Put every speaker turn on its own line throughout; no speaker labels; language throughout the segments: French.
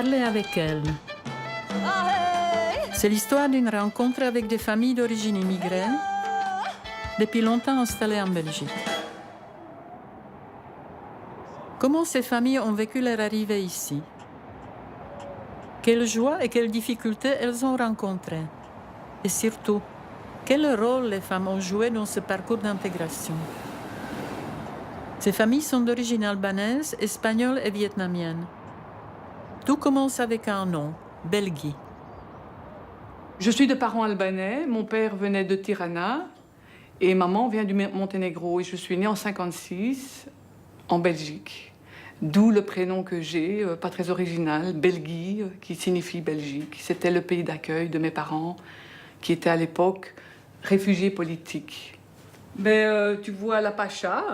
Parlez avec elle. C'est l'histoire d'une rencontre avec des familles d'origine immigrée, depuis longtemps installées en Belgique. Comment ces familles ont vécu leur arrivée ici? Quelles joies et quelles difficultés elles ont rencontrées? Et surtout, quel rôle les femmes ont joué dans ce parcours d'intégration? Ces familles sont d'origine albanaise, espagnole et vietnamienne. Tout commence avec un nom, Belgi.
Je suis de parents albanais. Mon père venait de Tirana et maman vient du Monténégro. Et je suis née en 1956 en Belgique. D'où le prénom que j'ai, pas très original, Belgi, qui signifie Belgique. C'était le pays d'accueil de mes parents, qui étaient à l'époque réfugiés politiques. Mais tu vois la Pacha,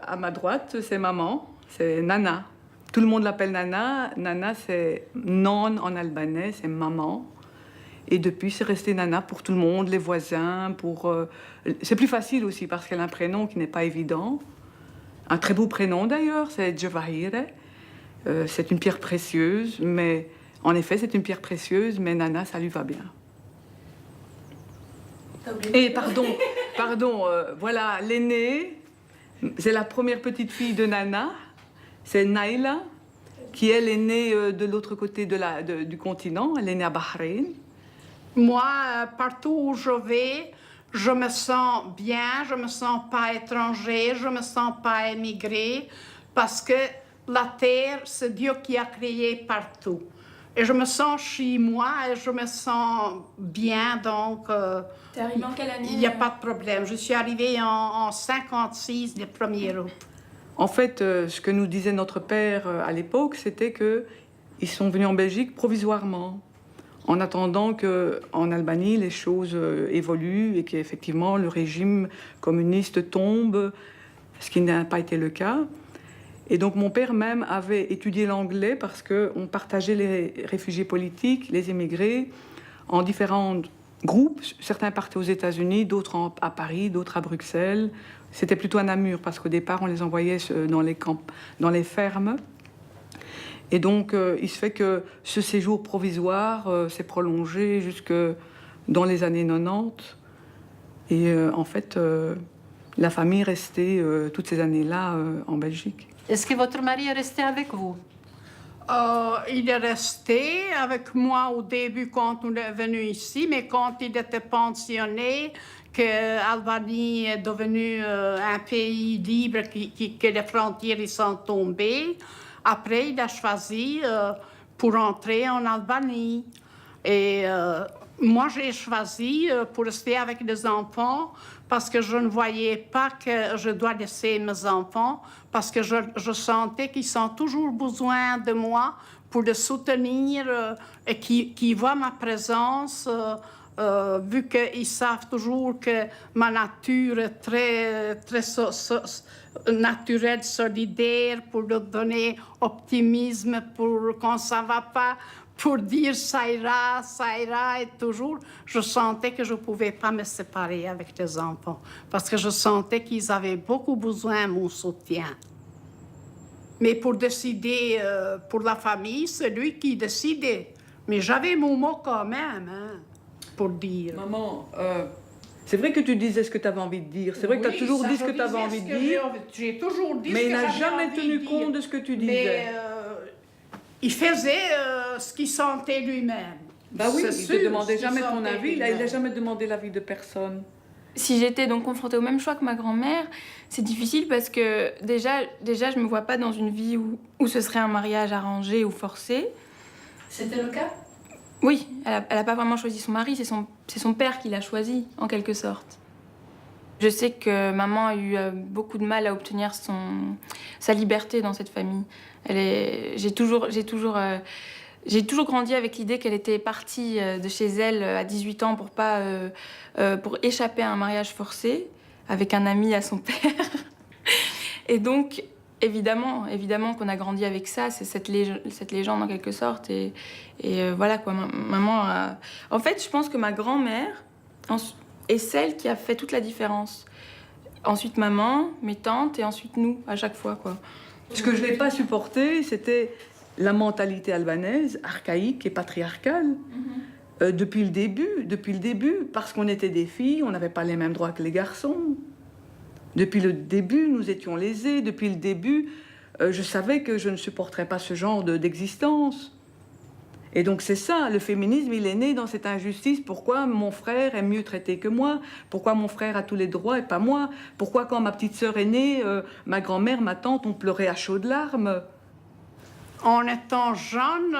à ma droite, c'est maman, c'est Nana. Tout le monde l'appelle Nana. Nana, c'est non en albanais, c'est maman. Et depuis, c'est resté Nana pour tout le monde, les voisins. C'est plus facile aussi parce qu'elle a un prénom qui n'est pas évident. Un très beau prénom d'ailleurs, c'est Djevahire. C'est une pierre précieuse, mais en effet, c'est une pierre précieuse, mais Nana, ça lui va bien. Et pardon, voilà, l'aînée, c'est la première petite fille de Nana, c'est Naila, qui elle est née de l'autre côté du continent, elle est née à Bahreïn.
Moi, partout où je vais, je me sens bien, je me sens pas étrangère, je me sens pas émigrée, parce que la terre, c'est Dieu qui a créé partout. Et je me sens chez moi et je me sens bien, donc
T'es arrivée en quelle année?
Il n'y a pas de problème. Je suis arrivée en 56, le 1er août.
En fait, ce que nous disait notre père à l'époque, c'était qu'ils sont venus en Belgique provisoirement, en attendant qu'en Albanie, les choses évoluent et qu'effectivement le régime communiste tombe, ce qui n'a pas été le cas. Et donc mon père même avait étudié l'anglais parce qu'on partageait les réfugiés politiques, les immigrés, en différents groupes. Certains partaient aux États-Unis, d'autres à Paris, d'autres à Bruxelles. C'était plutôt à Namur parce qu'au départ on les envoyait dans les camps, dans les fermes. Et donc, il se fait que ce séjour provisoire s'est prolongé jusque dans les années 90. Et en fait, la famille est restée toutes ces années-là en Belgique.
Est-ce que votre mari est resté avec vous?
Il est resté avec moi au début quand on est venu ici, mais quand il était pensionné, que l'Albanie est devenue un pays libre, que les frontières y sont tombées, après il a choisi pour entrer en Albanie. Et moi j'ai choisi pour rester avec les enfants parce que je ne voyais pas que je dois laisser mes enfants, parce que je sentais qu'ils ont toujours besoin de moi pour les soutenir et qu'ils voient ma présence, vu qu'ils savent toujours que ma nature est très naturelle, solidaire, pour leur donner optimisme, pour quand ça ne va pas, pour dire ça ira, et toujours, je sentais que je ne pouvais pas me séparer avec les enfants, parce que je sentais qu'ils avaient beaucoup besoin de mon soutien. Mais pour décider pour la famille, c'est lui qui décidait. Mais j'avais mon mot quand même, hein, pour dire.
Maman, c'est vrai que tu disais ce que tu avais envie de dire. C'est vrai que tu as toujours dit ce que tu avais envie de dire.
J'ai toujours dit
mais
ce que
il n'a
j'avais
jamais
envie
tenu
de
compte
dire.
de ce que tu disais.
Mais il faisait ce qu'il sentait lui-même.
Bah oui, il ne te demandait
ce qu'il
jamais ton
sentait
avis. Là, il
lui-même.
n'a jamais demandé l'avis de personne.
Si j'étais donc confrontée au même choix que ma grand-mère, c'est difficile parce que déjà je me vois pas dans une vie où ce serait un mariage arrangé ou forcé.
C'était le cas?
Oui, elle a pas vraiment choisi son mari, c'est son père qui l'a choisi, en quelque sorte. Je sais que maman a eu beaucoup de mal à obtenir sa liberté dans cette famille. J'ai toujours grandi avec l'idée qu'elle était partie de chez elle à 18 ans pour échapper à un mariage forcé avec un ami à son père. Et donc, évidemment qu'on a grandi avec ça, c'est cette légende en quelque sorte. Et voilà quoi, maman a... En fait, je pense que ma grand-mère est celle qui a fait toute la différence. Ensuite maman, mes tantes et ensuite nous, à chaque fois quoi.
Ce que je n'ai pas supporté, c'était la mentalité albanaise, archaïque et patriarcale, depuis le début, parce qu'on était des filles, on n'avait pas les mêmes droits que les garçons. Depuis le début, nous étions lésées. Depuis le début, je savais que je ne supporterais pas ce genre d'existence. Et donc c'est ça, le féminisme, il est né dans cette injustice. Pourquoi mon frère est mieux traité que moi? Pourquoi mon frère a tous les droits et pas moi? Pourquoi quand ma petite sœur est née, ma grand-mère, ma tante ont pleuré à chaudes larmes?
En étant jeune,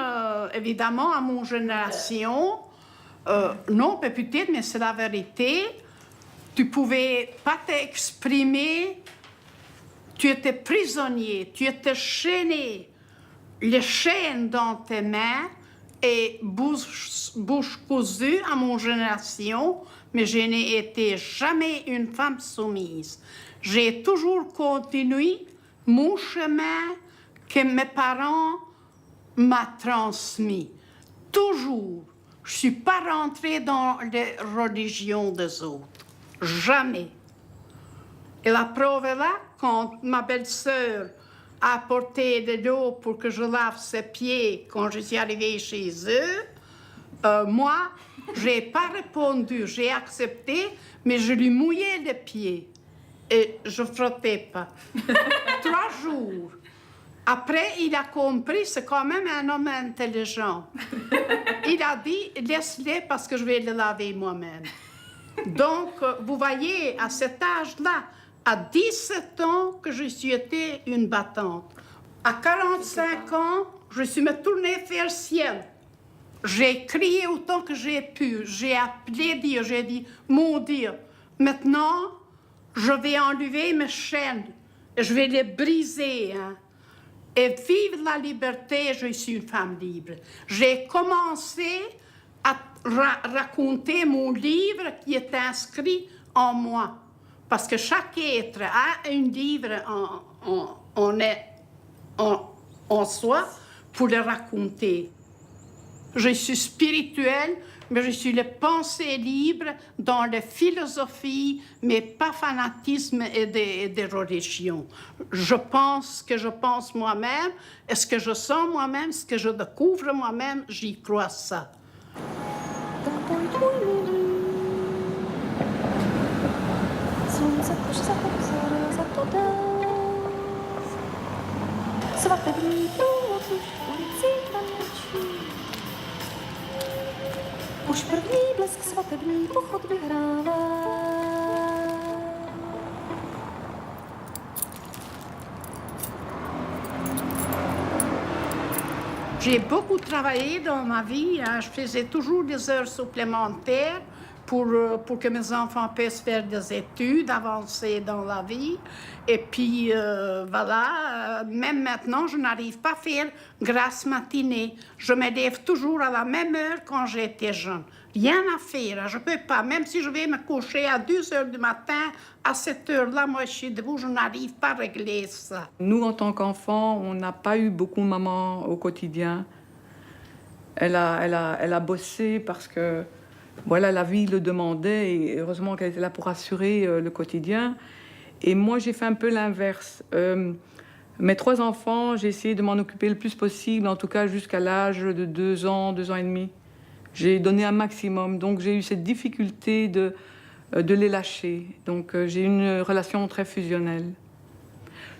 évidemment, à mon génération, non, peut-être, mais c'est la vérité, tu pouvais pas t'exprimer, tu étais prisonnier, tu étais chaîné, les chaînes dans tes mains et bouche cousue à mon génération, mais je n'ai été jamais une femme soumise. J'ai toujours continué mon chemin que mes parents m'ont transmis. Toujours. Je ne suis pas rentrée dans les religions des autres. Jamais. Et la preuve est là, quand ma belle-sœur a apporté de l'eau pour que je lave ses pieds quand je suis arrivée chez eux, moi, je n'ai pas répondu, j'ai accepté, mais je lui mouillais les pieds. Et je ne frottais pas. 3 jours. Après, il a compris, c'est quand même un homme intelligent. Il a dit, laisse-les parce que je vais les laver moi-même. Donc, vous voyez, à cet âge-là, à 17 ans, que je suis été une battante. À 45 ans, je suis me tournée vers le ciel. J'ai crié autant que j'ai pu. J'ai appelé Dieu, j'ai dit, mon Dieu, maintenant, je vais enlever mes chaînes. Je vais les briser, hein. Et vivre la liberté, je suis une femme libre. J'ai commencé à raconter mon livre qui est inscrit en moi. Parce que chaque être a un livre en soi pour le raconter. Je suis spirituelle, mais je suis le pensée libre dans la philosophie, mais pas fanatisme et des religions. Je pense ce que je pense moi-même, et ce que je sens moi-même, ce que je découvre moi-même, j'y crois ça.
Už první blesk svatební pochod vyhrává.
J'ai beaucoup travaillé dans ma vie. Hein. Je faisais toujours des heures supplémentaires pour que mes enfants puissent faire des études, avancer dans la vie. Et puis, voilà, même maintenant, je n'arrive pas à faire grasse matinée. Je me lève toujours à la même heure quand j'étais jeune. Rien à faire, je ne peux pas. Même si je vais me coucher à 2 heures du matin, à cette heure-là, moi, je suis debout, je n'arrive pas à régler ça.
Nous, en tant qu'enfants, on n'a pas eu beaucoup maman au quotidien. Elle a bossé parce que voilà, la vie le demandait et heureusement qu'elle était là pour assurer le quotidien. Et moi, j'ai fait un peu l'inverse. Mes 3 enfants, j'ai essayé de m'en occuper le plus possible, en tout cas jusqu'à l'âge de 2 ans, 2 ans et demi. J'ai donné un maximum, donc j'ai eu cette difficulté de les lâcher. Donc j'ai une relation très fusionnelle.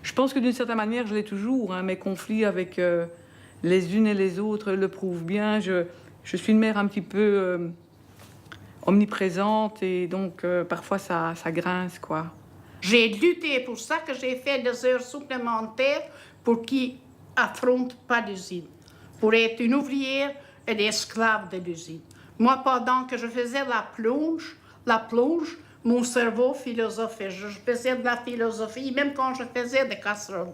Je pense que d'une certaine manière, je l'ai toujours. Hein, mes conflits avec les unes et les autres le prouvent bien. Je suis une mère un petit peu omniprésente et donc parfois ça grince, quoi.
J'ai lutté pour ça que j'ai fait des heures supplémentaires pour qu'ils n'affrontent pas l'usine. Pour être une ouvrière et l'esclave de l'usine. Moi, pendant que je faisais la plonge, mon cerveau philosophait. Je faisais de la philosophie, même quand je faisais des casseroles.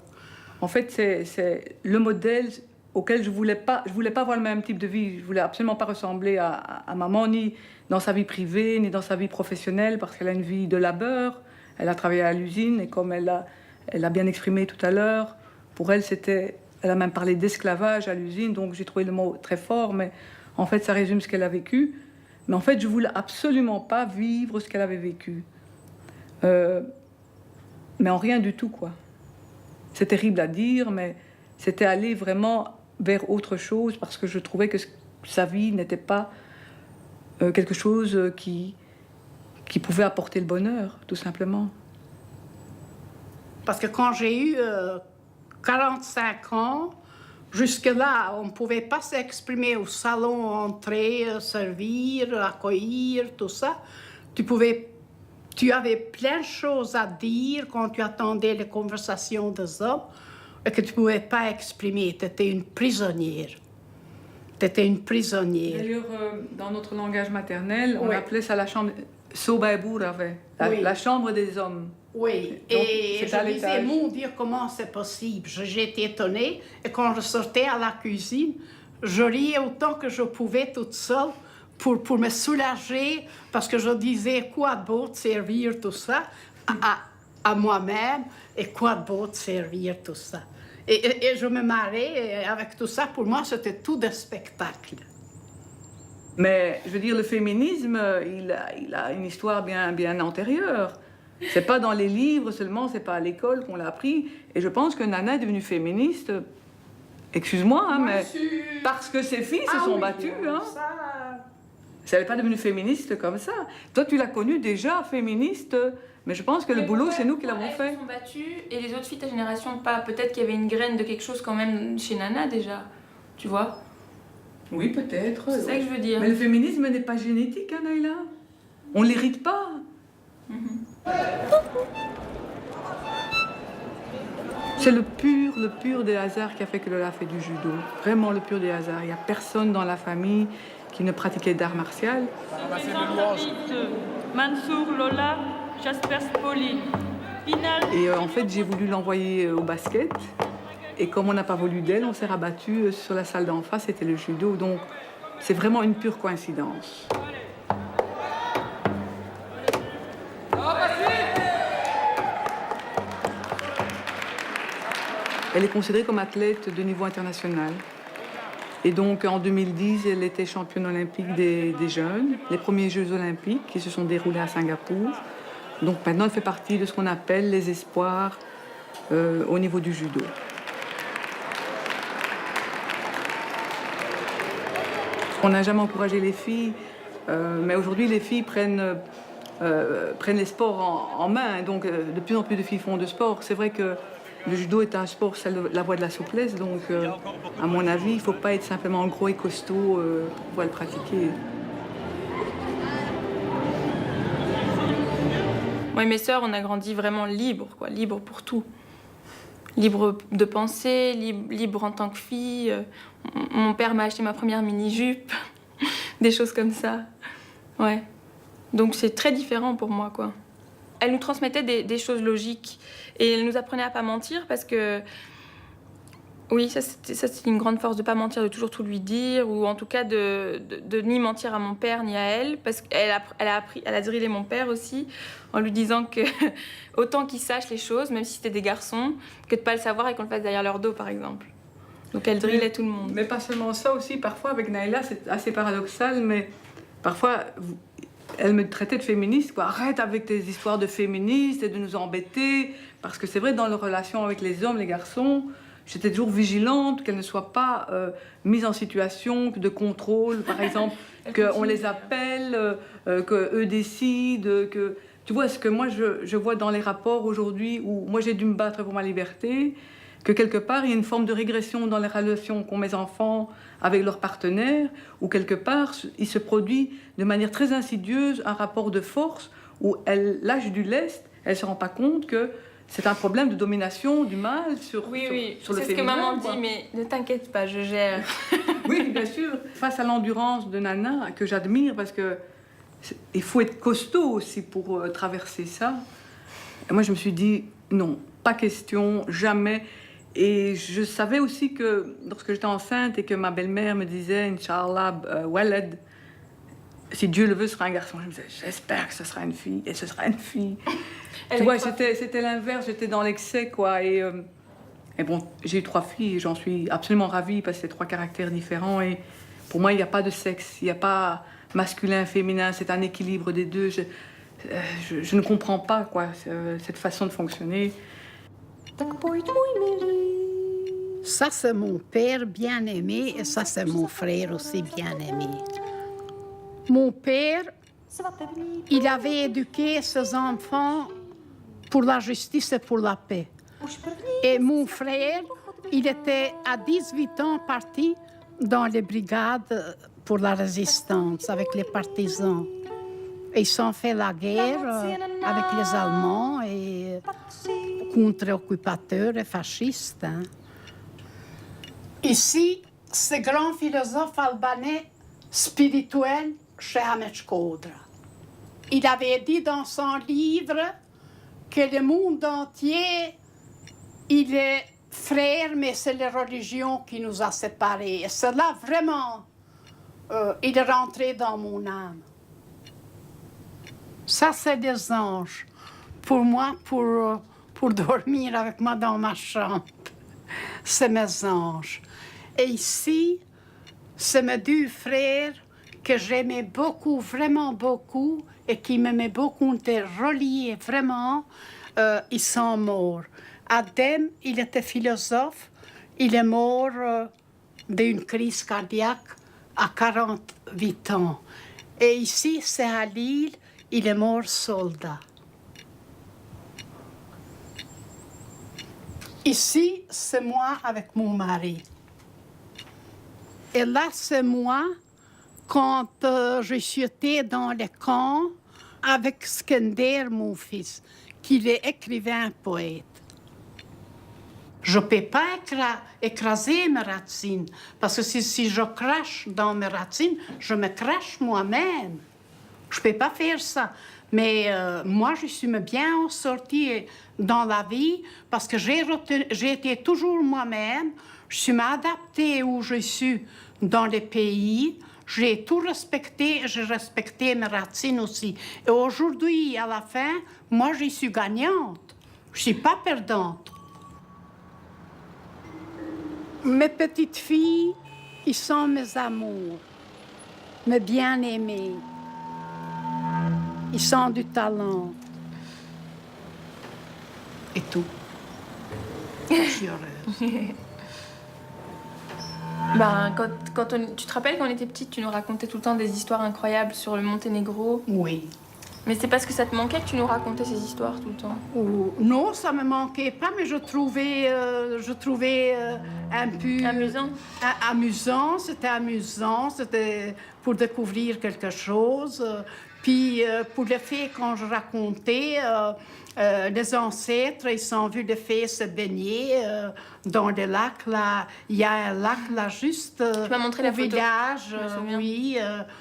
En fait, c'est le modèle auquel je voulais pas avoir le même type de vie. Je voulais absolument pas ressembler à maman, ni dans sa vie privée, ni dans sa vie professionnelle, parce qu'elle a une vie de labeur. Elle a travaillé à l'usine, et comme elle a bien exprimé tout à l'heure, pour elle, elle a même parlé d'esclavage à l'usine, donc j'ai trouvé le mot très fort, mais en fait, ça résume ce qu'elle a vécu. Mais en fait, je voulais absolument pas vivre ce qu'elle avait vécu. Mais en rien du tout, quoi. C'est terrible à dire, mais c'était aller vraiment vers autre chose parce que je trouvais que sa vie n'était pas quelque chose qui pouvait apporter le bonheur, tout simplement.
Parce que quand j'ai eu 45 ans, jusque-là, on ne pouvait pas s'exprimer au salon, entrer, servir, accueillir, tout ça. Tu avais plein de choses à dire quand tu attendais les conversations des hommes et que tu ne pouvais pas exprimer. Tu étais une prisonnière. Tu étais une prisonnière.
D'ailleurs, dans notre langage maternel, on
Oui.
appelait ça la chambre... Sobaïbourave,
Oui.
la chambre des hommes.
Oui,
Donc,
et
c'est à
je disais,
l'étage.
mon Dieu, comment c'est possible? J'étais étonnée, et quand je sortais à la cuisine, je riais autant que je pouvais toute seule pour me soulager, parce que je disais, quoi de beau de servir tout ça à moi-même, et quoi de beau de servir tout ça. Et je me marrais avec tout ça. Pour moi, c'était tout de spectacle.
Mais, je veux dire, le féminisme, il a une histoire bien antérieure. C'est pas dans les livres seulement, c'est pas à l'école qu'on l'a appris. Et je pense que Nana est devenue féministe, excuse-moi, hein, mais parce que ses filles se sont battues. Hein. Elle n'est pas devenue féministe comme ça. Toi, tu l'as connue déjà féministe, mais je pense que le boulot, c'est nous qui l'avons fait.
Elles se sont battues et les autres filles de ta génération pas. Peut-être qu'il y avait une graine de quelque chose quand même chez Nana déjà, tu vois.
Oui, peut-être.
C'est ça que je veux dire.
Mais le féminisme n'est pas génétique, hein, Naïla. On ne l'hérite pas. C'est le pur des hasards qui a fait que Lola fait du judo. Vraiment le pur des hasards. Il n'y a personne dans la famille qui ne pratiquait d'art martial.
Mansour, Lola, Jasper Spoli.
Et en fait, j'ai voulu l'envoyer au basket. Et comme on n'a pas voulu d'elle, on s'est rabattu sur la salle d'en face, c'était le judo. Donc, c'est vraiment une pure coïncidence. Elle est considérée comme athlète de niveau international. Et donc, en 2010, elle était championne olympique des jeunes, les premiers Jeux olympiques qui se sont déroulés à Singapour. Donc maintenant, elle fait partie de ce qu'on appelle les espoirs au niveau du judo. On n'a jamais encouragé les filles, mais aujourd'hui, les filles prennent les sports en main. Donc, de plus en plus de filles font de sport. C'est vrai que le judo est un sport, c'est la voie de la souplesse. Donc, à mon avis, il ne faut pas être simplement gros et costaud pour pouvoir le pratiquer.
Moi et mes sœurs, on a grandi vraiment libre, quoi, libre pour tout. Libre de penser, libre en tant que fille. Mon père m'a acheté ma première mini-jupe, des choses comme ça. Ouais. Donc c'est très différent pour moi, quoi. Elle nous transmettait des choses logiques et elle nous apprenait à pas mentir parce que oui, ça c'est une grande force de pas mentir, de toujours tout lui dire ou en tout cas de ni mentir à mon père ni à elle parce qu'elle a drillé mon père aussi en lui disant que autant qu'ils sachent les choses, même si c'était des garçons, que de pas le savoir et qu'on le fasse derrière leur dos par exemple. Donc elle drillait tout le monde.
Mais pas seulement ça aussi, parfois avec Naïla, c'est assez paradoxal, mais parfois elle me traitait de féministe, quoi. Arrête avec tes histoires de féministes et de nous embêter, parce que c'est vrai, dans les relations avec les hommes, les garçons, j'étais toujours vigilante qu'elles ne soient pas mises en situation de contrôle, par exemple, qu'on les appelle, qu'eux décident, que... Tu vois, ce que moi je vois dans les rapports aujourd'hui, où moi j'ai dû me battre pour ma liberté, que quelque part il y a une forme de régression dans les relations qu'ont mes enfants avec leurs partenaires, où quelque part il se produit de manière très insidieuse un rapport de force où elle lâche du lest, elle ne se rend pas compte que c'est un problème de domination du mâle sur le féminin.
C'est ce que maman dit, mais ne t'inquiète pas, je gère.
Oui, bien sûr. Face à l'endurance de Nana, que j'admire parce que il faut être costaud aussi pour traverser ça. Et moi, je me suis dit, non, pas question, jamais. Et je savais aussi que lorsque j'étais enceinte et que ma belle-mère me disait, Inch'Allah, Walad, si Dieu le veut, ce sera un garçon. Je me disais, j'espère que ce sera une fille, et ce sera une fille. Tu vois, c'était l'inverse, j'étais dans l'excès, quoi. Et bon, j'ai eu 3 filles et j'en suis absolument ravie parce que c'est 3 caractères différents. Et pour moi, il n'y a pas de sexe, il n'y a pas masculin, féminin, c'est un équilibre des deux. Je ne comprends pas, quoi, cette façon de fonctionner.
Tak pojď můj milý,
Ça, c'est mon père bien-aimé et ça, c'est mon frère aussi bien-aimé. Mon père, il avait éduqué ses enfants pour la justice et pour la paix. Et mon frère, il était à 18 ans parti dans les brigades pour la résistance avec les partisans. Et ils ont fait la guerre avec les Allemands et contre occupateurs et fascistes. Hein. Ici, ce grand philosophe albanais spirituel, Sheikh Ahmed Shkodra. Il avait dit dans son livre que le monde entier, il est frère, mais c'est la religion qui nous a séparés. Et cela, vraiment, il est rentré dans mon âme. Ça, c'est des anges. Pour moi, pour dormir avec moi dans ma chambre. C'est mes anges. Et ici, c'est mes deux frères que j'aimais beaucoup, vraiment beaucoup, et qui m'aimaient beaucoup, on était reliés vraiment. Ils sont morts. Adem, il était philosophe. Il est mort d'une crise cardiaque à 48 ans. Et ici, c'est Halil, il est mort soldat. Ici, c'est moi avec mon mari. Et là, c'est moi quand je suis dans le camp avec Skender, mon fils, qui est écrivain poète. Je ne peux pas écraser mes racines, parce que si je crache dans mes racines, je me crache moi-même. Je ne peux pas faire ça. Mais moi, je suis bien sortie dans la vie parce que j'ai été toujours moi-même. Je suis adaptée où je suis dans les pays. J'ai tout respecté, j'ai respecté mes racines aussi. Et aujourd'hui, à la fin, moi, je suis gagnante. Je ne suis pas perdante. Mes petites filles, ils sont mes amours, mes bien-aimés. Ils sont du talent. Et tout. Je suis heureuse.
Tu te rappelles quand on était petite, tu nous racontais tout le temps des histoires incroyables sur le Monténégro.
Oui.
Mais c'est parce que ça te manquait que tu nous racontais ces histoires tout le temps.
Non, ça me manquait pas, mais je trouvais un peu
Amusant.
Amusant. C'était pour découvrir quelque chose. Puis pour le fait quand je racontais, les ancêtres, ils ont vu les fées se baigner dans le lac. Là, il y a un lac là juste
tu m'as montré la photo.
Village,
oui.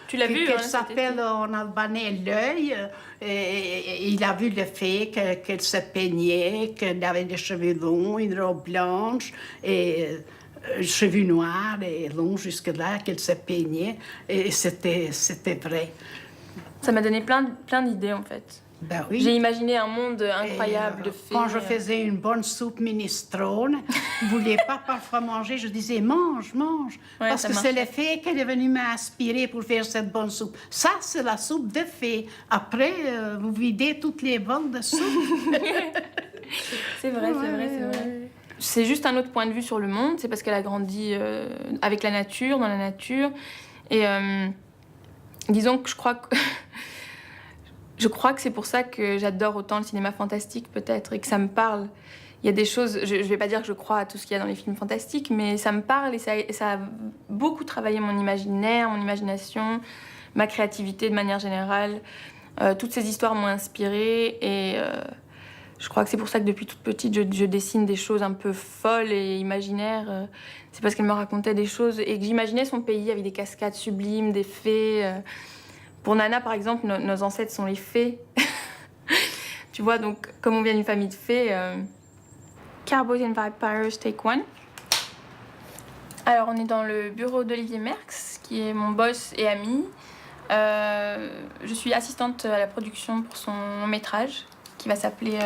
Tu l'as vu,
qu'elle s'appelle en albanais l'œil. Et il a vu le fait qu'elle se peignait, qu'elle avait des cheveux longs, une robe blanche et cheveux noirs et longs jusque là, qu'elle se peignait. Et c'était vrai.
Ça m'a donné plein d'idées en fait.
Ben oui.
J'ai imaginé un monde incroyable de fées.
Quand je faisais une bonne soupe minestrone, vous ne vouliez pas parfois manger, je disais mange.
Ouais,
parce que c'est les fées qu'elle est venue m'inspirer pour faire cette bonne soupe. Ça, c'est la soupe de fées. Après, vous videz toutes les bols de soupe.
C'est vrai. C'est juste un autre point de vue sur le monde. C'est parce qu'elle a grandi avec la nature, dans la nature. Et disons que je crois que c'est pour ça que j'adore autant le cinéma fantastique, peut-être, et que ça me parle. Il y a des choses, je ne vais pas dire que je crois à tout ce qu'il y a dans les films fantastiques, mais ça me parle et ça a beaucoup travaillé mon imaginaire, mon imagination, ma créativité de manière générale. Toutes ces histoires m'ont inspirée et je crois que c'est pour ça que depuis toute petite, je dessine des choses un peu folles et imaginaires. C'est parce qu'elle me racontait des choses et que j'imaginais son pays avec des cascades sublimes, des fées. Pour Nana, par exemple, nos ancêtres sont les fées. Tu vois, donc, comme on vient d'une famille de fées... Cowboys and Vampires, take one. Alors, on est dans le bureau d'Olivier Merckx, qui est mon boss et ami. Je suis assistante à la production pour son long-métrage, qui va s'appeler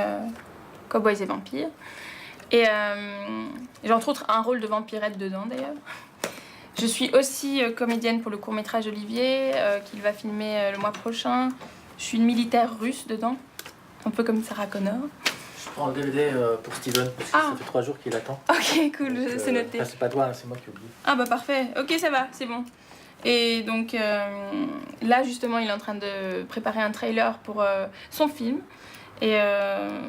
Cowboys et Vampires. Et j'ai entre autres un rôle de vampirette dedans, d'ailleurs. Je suis aussi comédienne pour le court-métrage d'Olivier, qu'il va filmer le mois prochain. Je suis une militaire russe dedans, un peu comme Sarah Connor.
Je prends le DVD pour Steven, parce que
Ah.
ça fait 3 jours qu'il attend.
Ok, cool,
Donc,
c'est noté.
enfin, c'est pas toi, hein, c'est moi qui oublie.
Ah bah parfait, ok ça va, c'est bon. Et donc là justement il est en train de préparer un trailer pour son film. Et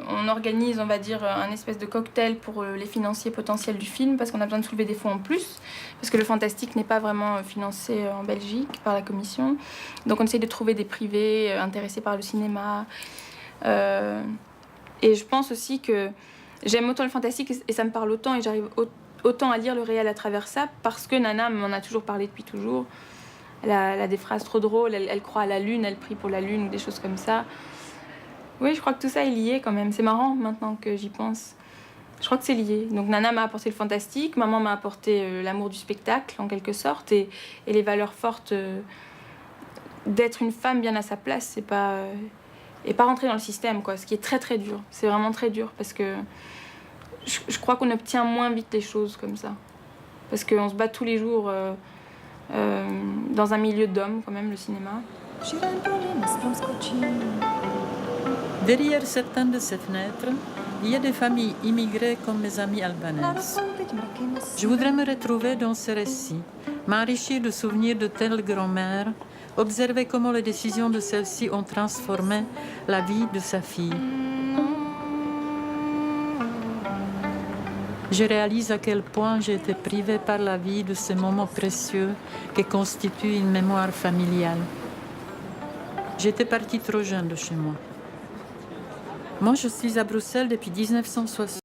on organise, on va dire, un espèce de cocktail pour les financiers potentiels du film parce qu'on a besoin de soulever des fonds en plus. Parce que le fantastique n'est pas vraiment financé en Belgique par la commission. Donc on essaye de trouver des privés intéressés par le cinéma. Et je pense aussi que j'aime autant le fantastique et ça me parle autant et j'arrive autant à lire le réel à travers ça parce que Nana m'en a toujours parlé depuis toujours. Elle a des phrases trop drôles, elle croit à la lune, elle prie pour la lune ou des choses comme ça. Oui, je crois que tout ça est lié quand même. C'est marrant maintenant que j'y pense. Je crois que c'est lié. Donc Nana m'a apporté le fantastique, maman m'a apporté l'amour du spectacle en quelque sorte et les valeurs fortes d'être une femme bien à sa place et pas rentrer dans le système quoi. Ce qui est très très dur. C'est vraiment très dur parce que je crois qu'on obtient moins vite les choses comme ça. Parce qu'on se bat tous les jours dans un milieu d'hommes quand même, le cinéma.
Derrière certaines de ces fenêtres, il y a des familles immigrées comme mes amies albanaises. Je voudrais me retrouver dans ce récit, m'enrichir de souvenirs de telles grand-mères, observer comment les décisions de celles-ci ont transformé la vie de sa fille. Je réalise à quel point j'ai été privée par la vie de ce moment précieux qui constitue une mémoire familiale. J'étais partie trop jeune de chez moi. Moi, je suis à Bruxelles depuis 1960.